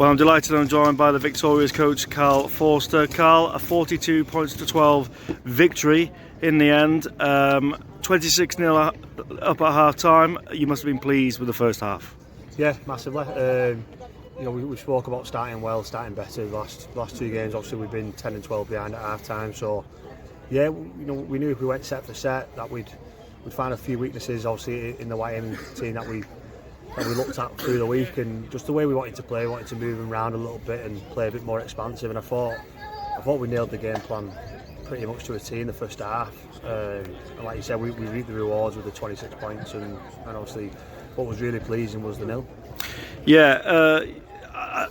Well, I'm delighted I'm joined by the Victoria's coach, Carl Forster. Carl, a 42 points to 12 victory in the end. 26-0 up at half time. You must have been pleased with the first half. Yeah, massively. We spoke about starting well, starting better. The last two games, obviously, we've been 10 and 12 behind at half time. So, yeah, we knew if we went set for set that we'd find a few weaknesses, obviously, in the Whitehaven team that we looked at through the week, and just the way we wanted to play, wanted to move them around a little bit and play a bit more expansive. And I thought we nailed the game plan pretty much to a T in the first half. And like you said, we reaped the rewards with the 26 points, and obviously what was really pleasing was the nil. Yeah,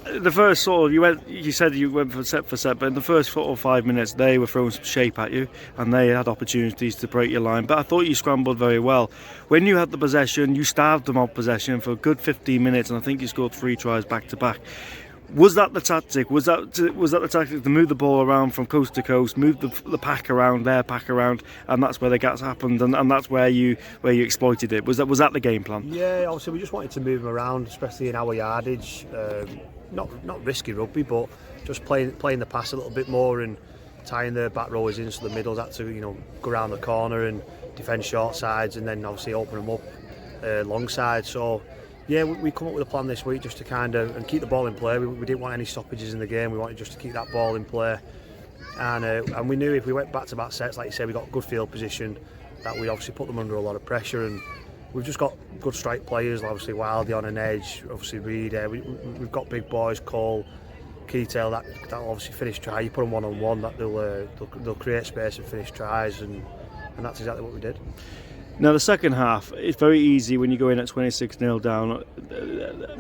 the first sort of you said you went for set, but in the first sort of 5 minutes they were throwing some shape at you and they had opportunities to break your line, but I thought you scrambled very well. When you had the possession, you starved them of possession for a good 15 minutes, and I think you scored 3 tries back to back. Was that the tactic? Was that the tactic to move the ball around from coast to coast, move the pack around, their pack around, and that's where the gaps happened, and that's where you exploited it? Was that the game plan? Yeah, obviously we just wanted to move them around, especially in our yardage. Not risky rugby, but just playing the pass a little bit more and tying the back rowers in, so the middles had to go around the corner and defend short sides, and then obviously open them up long sides. So. Yeah, we come up with a plan this week just to kind of and keep the ball in play. We didn't want any stoppages in the game. We wanted just to keep that ball in play, and we knew if we went back-to-back sets, like you said, we got good field position, that we obviously put them under a lot of pressure. And we've just got good strike players, obviously Wildy on an edge, obviously Reed. We've got big boys, Cole, Keytail, that obviously finish try. You put them one-on-one, that they'll create space and finish tries, and that's exactly what we did. Now the second half, it's very easy when you go in at 26-0 down.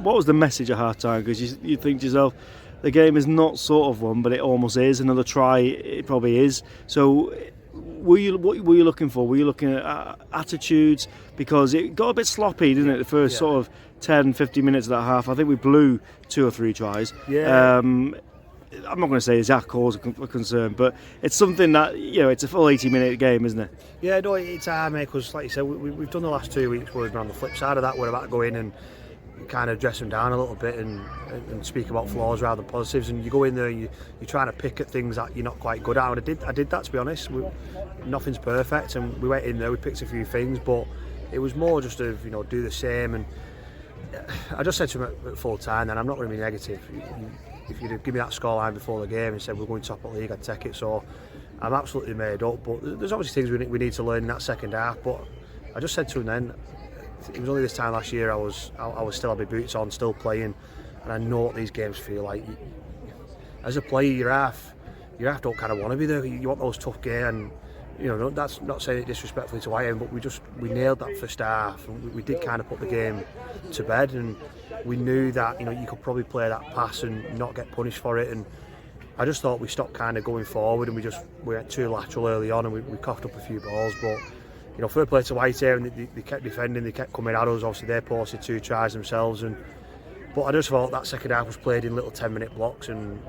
What was the message at half time? Because you think to yourself, the game is not sort of won, but it almost is. Another try, it probably is. So what were you looking for? Were you looking at attitudes? Because it got a bit sloppy, didn't it, the first sort of 10-15 minutes of that half. I think we blew 2 or 3 tries. Yeah. I'm not going to say it's that cause of concern, but it's something that, it's a full 80-minute game, isn't it? Yeah, no, it's hard, mate, because like you said, we've done the last 2 weeks where we've been on the flip side of that. We're about to go in and kind of dress them down a little bit and speak about flaws rather than positives, and you go in there and you're trying to pick at things that you're not quite good at, and I did that, to be honest. Nothing's perfect, and we went in there, we picked a few things, but it was more just to do the same. And I just said to him at full time, then I'm not going to be negative. If you'd have given me that scoreline before the game and said we're going top of the league, I'd take it. So I'm absolutely made up. But there's obviously things we need to learn in that second half. But I just said to him then, it was only this time last year I was still had my boots on, still playing, and I know what these games feel like. As a player, you half don't kind of want to be there. You want those tough games. And that's not saying it disrespectfully to Whitehaven, but we nailed that first half, and we did kind of put the game to bed, and we knew that you could probably play that pass and not get punished for it. And I just thought we stopped kind of going forward, and we went too lateral early on, and we coughed up a few balls. But fair play to Whitehaven, they kept defending, they kept coming at us. Obviously they posted 2 tries themselves, but I just thought that second half was played in little 10-minute blocks, and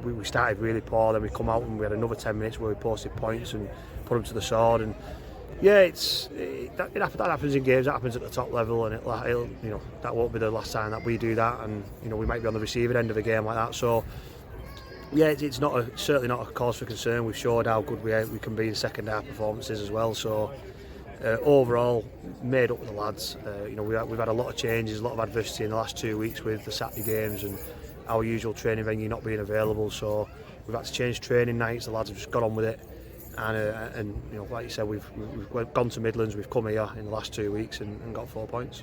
we started really poor. Then we come out and we had another 10 minutes where we posted points and put them to the sword. And yeah, that happens in games. That happens at the top level, and it'll that won't be the last time that we do that. And we might be on the receiving end of a game like that. So yeah, it's certainly not a cause for concern. We've showed how good we can be in second half performances as well. So overall, made up with the lads. We've had a lot of changes, a lot of adversity in the last 2 weeks with the Saturday games and our usual training venue not being available. So we've had to change training nights. The lads have just got on with it. And like you said, we've gone to Midlands, we've come here in the last 2 weeks and got 4 points.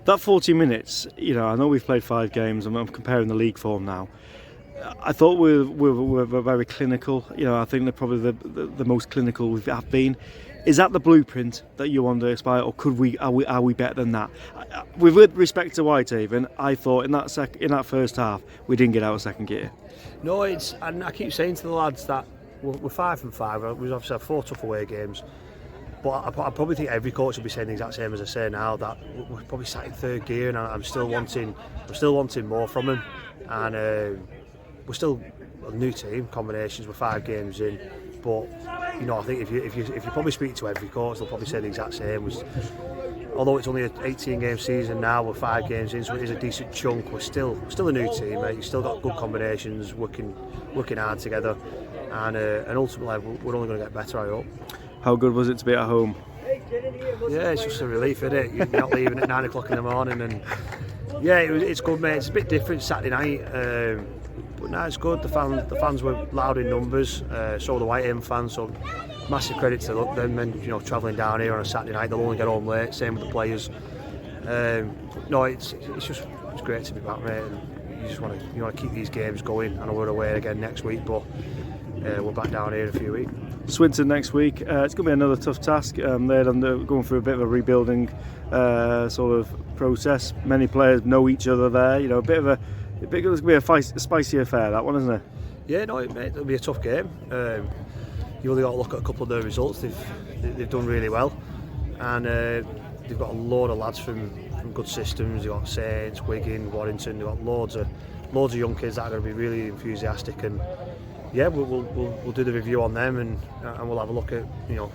That 40 minutes, I know we've played 5 games, and I'm comparing the league form now. I thought we were very clinical. I think they're probably the most clinical we have been. Is that the blueprint that you want to aspire, or are we better than that? With respect to Whitehaven, I thought in that first half we didn't get out of second gear. No, and I keep saying to the lads that we're 5 from 5. We've obviously had 4 tough away games, but I probably think every coach will be saying the exact same as I say now, that we're probably sat in third gear, and I'm still wanting more from them. And we're still a new team, combinations. We're 5 games in, but I think if you probably speak to every coach, they'll probably say the exact same. although it's only an 18-game season now, we're 5 games in, so it is a decent chunk. We're still a new team, mate. You've still got good combinations, working hard together, and ultimately we're only going to get better, I hope. How good was it to be at home? Yeah, it's just a relief, isn't it? You're not leaving at 9 o'clock in the morning, and yeah, it's good, mate. It's a bit different Saturday night, but no, it's good. The fans were loud in numbers, so the Whitehaven fans. So massive credit to them, and travelling down here on a Saturday night, they'll only get home late. Same with the players. No, it's great to be back, mate. And you want to keep these games going. I know we're away again next week, but we're back down here in a few weeks. Swinton next week. It's going to be another tough task. They're going through a bit of a rebuilding sort of process. Many players know each other there. It's going to be a spicy affair, that one, isn't it? Yeah, no, it'll be a tough game. You only got to look at a couple of their results. They've done really well, and they've got a load of lads from good systems. They've got Saints, Wigan, Warrington. They've got loads of young kids that are going to be really enthusiastic. And yeah, we'll do the review on them, and we'll have a look at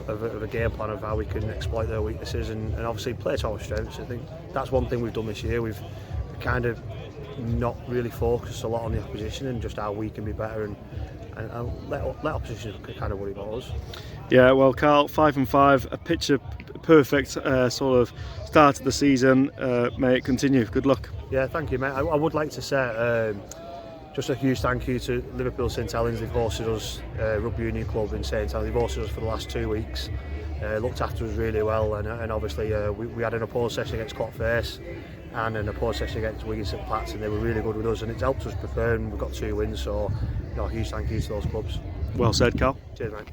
of a game plan of how we can exploit their weaknesses and obviously play to our strengths. I think that's one thing we've done this year. We've kind of not really focused a lot on the opposition and just how we can be better, and let opposition kind of worry about us. Yeah, well, Carl, 5-5, a picture perfect sort of start of the season. May it continue. Good luck. Yeah, thank you, mate. I would like to say just a huge thank you to Liverpool St Helens. They've hosted us, Rugby Union Club in St Helens. They've hosted us for the last 2 weeks. Looked after us really well, and obviously we had an opposed session against Clotface and an opposed session against Wigan St Pat's, and they were really good with us, and it's helped us prepare, and we've got 2 wins, so a huge thank you to those clubs. Well said, Carl. Cheers, mate.